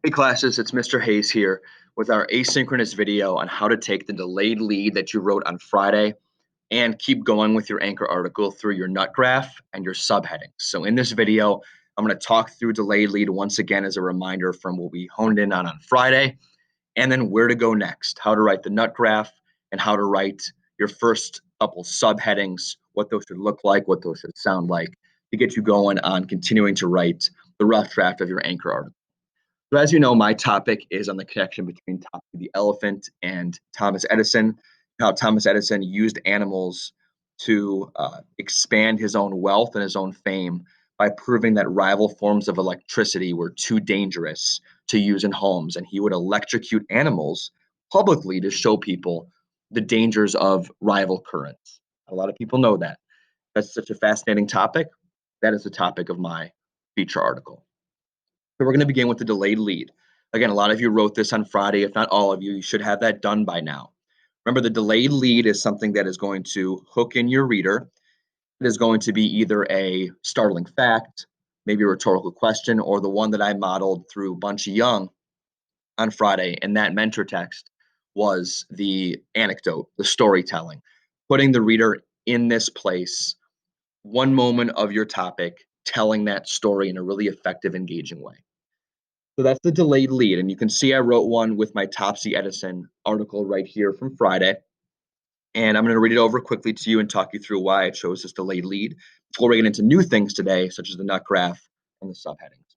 Hey classes, it's Mr. Hayes here with our asynchronous video on how to take the delayed lead that you wrote on Friday and keep going with your anchor article through your Nutgraf and your subheadings. So in this video, I'm going to talk through delayed lead once again as a reminder from what we honed in on Friday, and then where to go next, how to write the Nutgraf, and how to write your first couple subheadings, what those should look like, what those should sound like, to get you going on continuing to write the rough draft of your anchor article. So as you know, my topic is on the connection between Tommy the elephant and Thomas Edison, how Thomas Edison used animals to expand his own wealth and his own fame by proving that rival forms of electricity were too dangerous to use in homes. And he would electrocute animals publicly to show people the dangers of rival currents. A lot of people know that. That's such a fascinating topic. That is the topic of my feature article. So we're going to begin with the delayed lead. Again, a lot of you wrote this on Friday. If not all of you, you should have that done by now. Remember, the delayed lead is something that is going to hook in your reader. It is going to be either a startling fact, maybe a rhetorical question, or the one that I modeled through Bunchy Young on Friday. And that mentor text was the anecdote, the storytelling, putting the reader in this place, one moment of your topic, telling that story in a really effective, engaging way. So that's the delayed lead. And you can see I wrote one with my Topsy Edison article right here from Friday. And I'm going to read it over quickly to you and talk you through why I chose this delayed lead before we get into new things today, such as the Nutgraf and the subheadings.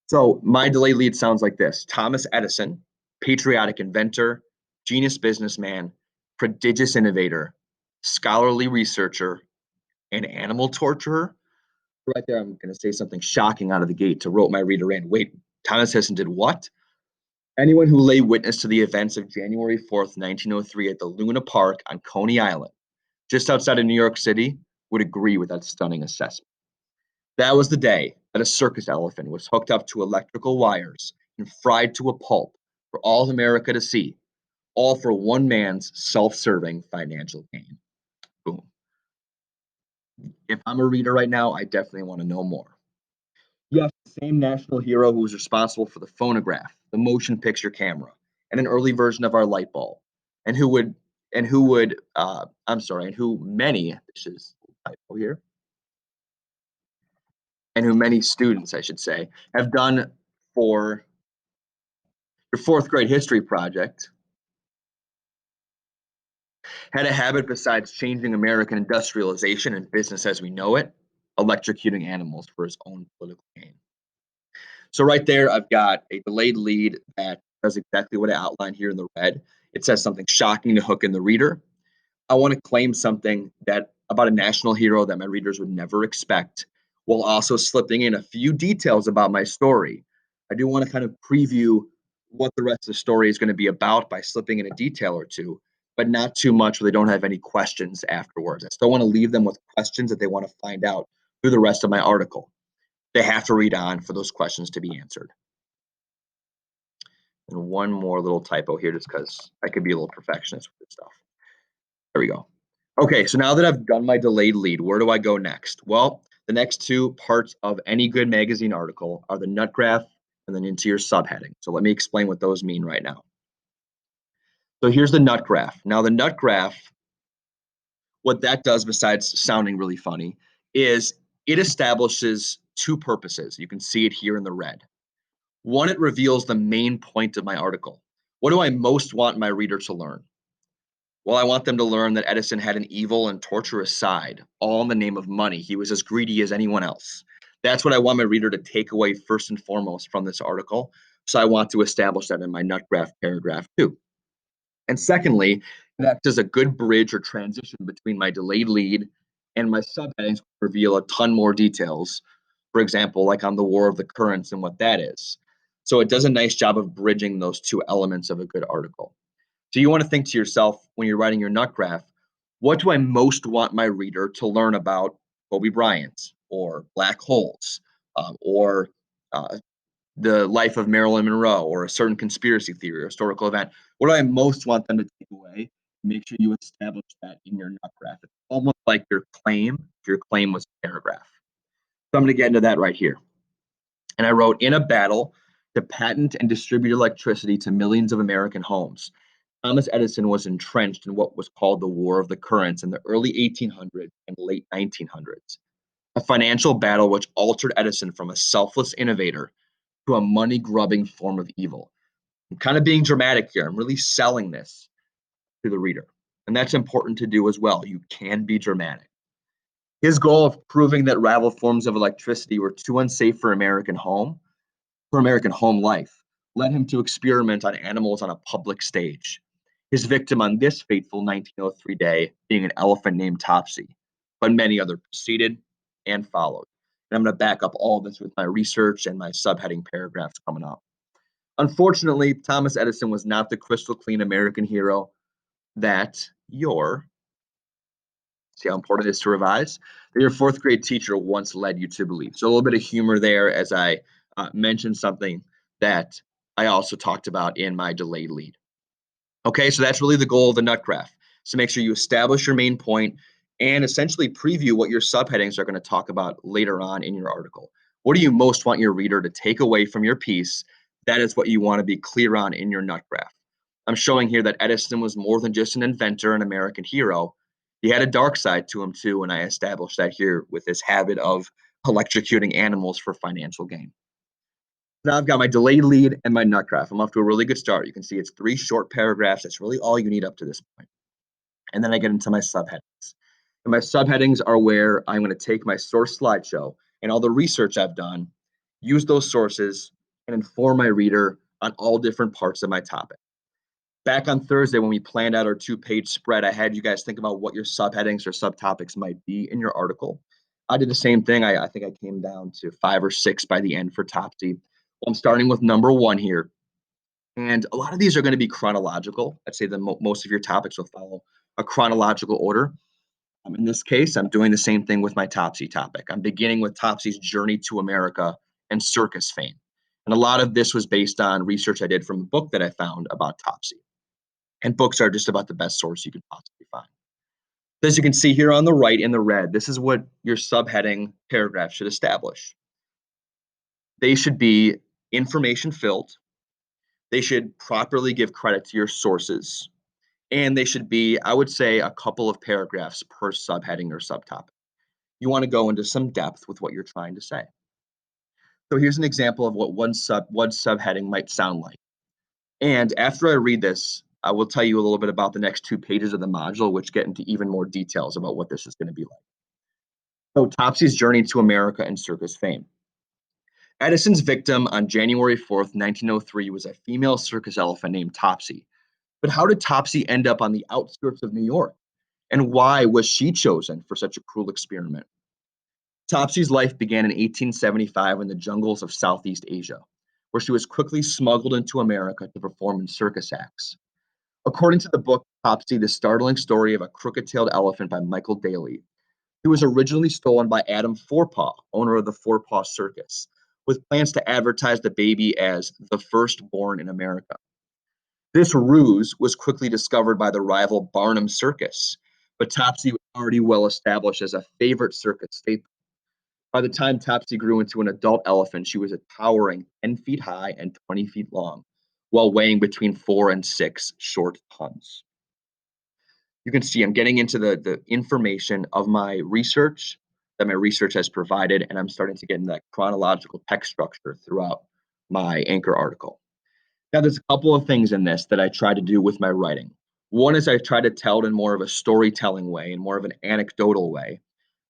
So my delayed lead sounds like this: Thomas Edison, patriotic inventor, genius businessman, prodigious innovator, scholarly researcher, and animal torturer. Right there, I'm going to say something shocking out of the gate to rope my reader in. Wait, Thomas Edison did what? Anyone who lay witness to the events of January 4th, 1903 at the Luna Park on Coney Island, just outside of New York City, would agree with that stunning assessment. That was the day that a circus elephant was hooked up to electrical wires and fried to a pulp for all of America to see, all for one man's self-serving financial gain. Boom. If I'm a reader right now, I definitely want to know more. Yes, the same national hero who was responsible for the phonograph, the motion picture camera, and an early version of our light bulb, and who many, this is a typo here, and who many students, I should say, have done for your fourth grade history project, had a habit besides changing American industrialization and business as we know it, electrocuting animals for his own political gain. So right there, I've got a delayed lead that does exactly what I outlined here in the red. It says something shocking to hook in the reader. I want to claim something that about a national hero that my readers would never expect, while also slipping in a few details about my story. I do want to kind of preview what the rest of the story is going to be about by slipping in a detail or two, but not too much where they don't have any questions afterwards. I still want to leave them with questions that they want to find out through the rest of my article. They have to read on for those questions to be answered. And one more little typo here, just because I could be a little perfectionist with this stuff. There we go. Okay, so now that I've done my delayed lead, where do I go next? Well, the next two parts of any good magazine article are the Nutgraf and then into your subheading. So let me explain what those mean right now. So here's the Nutgraf. Now the Nutgraf, what that does besides sounding really funny is it establishes two purposes. You can see it here in the red. One, it reveals the main point of my article. What do I most want my reader to learn? Well, I want them to learn that Edison had an evil and torturous side, all in the name of money. He was as greedy as anyone else. That's what I want my reader to take away first and foremost from this article. So I want to establish that in my Nutgraf paragraph too. And secondly, it acts as a good bridge or transition between my delayed lead and my subheadings reveal a ton more details. For example, like on the War of the Currents and what that is. So it does a nice job of bridging those two elements of a good article. So you want to think to yourself when you're writing your Nutgraf, what do I most want my reader to learn about Kobe Bryant or black holes or the life of Marilyn Monroe or a certain conspiracy theory or historical event? What do I most want them to take away? Make sure you establish that in your Nutgraf. It's almost like your claim, if your claim was a paragraph. So I'm going to get into that right here. And I wrote, in a battle to patent and distribute electricity to millions of American homes. Thomas Edison was entrenched in what was called the War of the Currents in the early 1800s and late 1900s, a financial battle which altered Edison from a selfless innovator to a money grubbing form of evil. I'm kind of being dramatic here. I'm really selling this to the reader. And that's important to do as well. You can be dramatic. His goal of proving that rival forms of electricity were too unsafe for American home life led him to experiment on animals on a public stage. His victim on this fateful 1903 day being an elephant named Topsy, but many others preceded and followed. And I'm going to back up all this with my research and my subheading paragraphs coming up. Unfortunately, Thomas Edison was not the crystal clean American hero that see how important it is to revise, that your fourth grade teacher once led you to believe. So a little bit of humor there as I mentioned something that I also talked about in my delayed lead. Okay, so that's really the goal of the Nutgraf. So make sure you establish your main point and essentially preview what your subheadings are going to talk about later on in your article. What do you most want your reader to take away from your piece? That is what you want to be clear on in your Nutgraf. I'm showing here that Edison was more than just an inventor and American hero. He had a dark side to him too, and I established that here with his habit of electrocuting animals for financial gain. Now I've got my delayed lead and my Nutgraf. I'm off to a really good start. You can see it's 3 short paragraphs. That's really all you need up to this point. And then I get into my subheadings. And my subheadings are where I'm going to take my source slideshow and all the research I've done, use those sources, and inform my reader on all different parts of my topic. Back on Thursday, when we planned out our 2-page spread, I had you guys think about what your subheadings or subtopics might be in your article. I did the same thing. I think I came down to 5 or 6 by the end for Topsy. Well, I'm starting with number 1 here. And a lot of these are going to be chronological. I'd say that most of your topics will follow a chronological order. In this case, I'm doing the same thing with my Topsy topic. I'm beginning with Topsy's journey to America and circus fame. And a lot of this was based on research I did from a book that I found about Topsy. And books are just about the best source you can possibly find. As you can see here on the right in the red, this is what your subheading paragraph should establish. They should be information filled. They should properly give credit to your sources. And they should be, I would say, a couple of paragraphs per subheading or subtopic. You want to go into some depth with what you're trying to say. So here's an example of what one subheading might sound like. And after I read this, I will tell you a little bit about the next 2 pages of the module, which get into even more details about what this is going to be like. So Topsy's journey to America and circus fame. Edison's victim on January 4th, 1903 was a female circus elephant named Topsy. But how did Topsy end up on the outskirts of New York? And why was she chosen for such a cruel experiment? Topsy's life began in 1875 in the jungles of Southeast Asia, where she was quickly smuggled into America to perform in circus acts. According to the book Topsy, the startling story of a crooked-tailed elephant by Michael Daly, he was originally stolen by Adam Forepaugh, owner of the Forepaugh Circus, with plans to advertise the baby as the firstborn in America. This ruse was quickly discovered by the rival Barnum Circus, but Topsy was already well established as a favorite circus staple. By the time Topsy grew into an adult elephant, she was a towering 10 feet high and 20 feet long, while weighing between 4 and 6 short tons. You can see I'm getting into the information of my research that my research has provided, and I'm starting to get into that chronological text structure throughout my anchor article. Now, there's a couple of things in this that I try to do with my writing. One is I try to tell it in more of a storytelling way and more of an anecdotal way.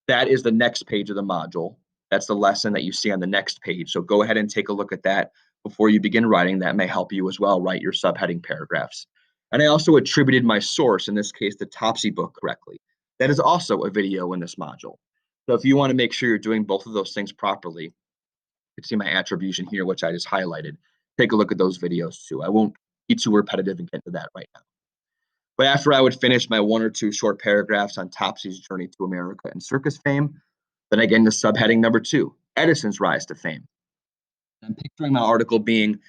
That is the next page of the module. That's the lesson that you see on the next page. So go ahead and take a look at that before you begin writing. That may help you as well write your subheading paragraphs. And I also attributed my source, in this case, the Topsy book, correctly. That is also a video in this module. So if you want to make sure you're doing both of those things properly, you can see my attribution here, which I just highlighted. Take a look at those videos too. I won't be too repetitive and get into that right now. But after I would finish my 1 or 2 short paragraphs on Topsy's journey to America and circus fame, then I get into subheading number 2, Edison's rise to fame. I'm picturing my article being kind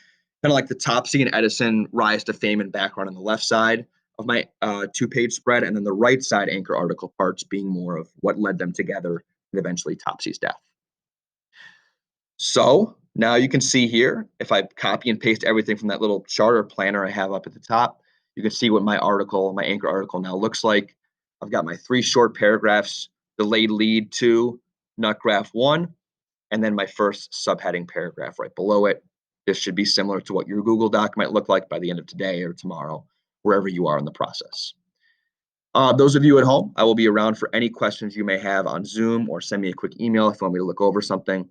of like the Topsy and Edison rise to fame and background on the left side of my 2-page spread, and then the right side anchor article parts being more of what led them together and eventually Topsy's death. So Now you can see here, if I copy and paste everything from that little chart or planner I have up at the top, you can see what my anchor article now looks like. I've got my 3 short paragraphs, delayed lead 2, Nutgraf 1, and then my first subheading paragraph right below it. This should be similar to what your Google Doc might look like by the end of today or tomorrow, wherever you are in the process. Those of you at home, I will be around for any questions you may have on Zoom, or send me a quick email if you want me to look over something.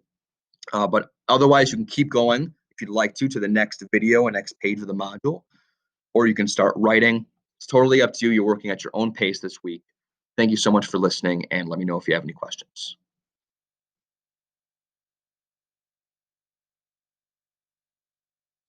But otherwise, you can keep going if you'd like to the next video and next page of the module, or you can start writing. It's totally up to you. You're working at your own pace this week. Thank you so much for listening, and let me know if you have any questions.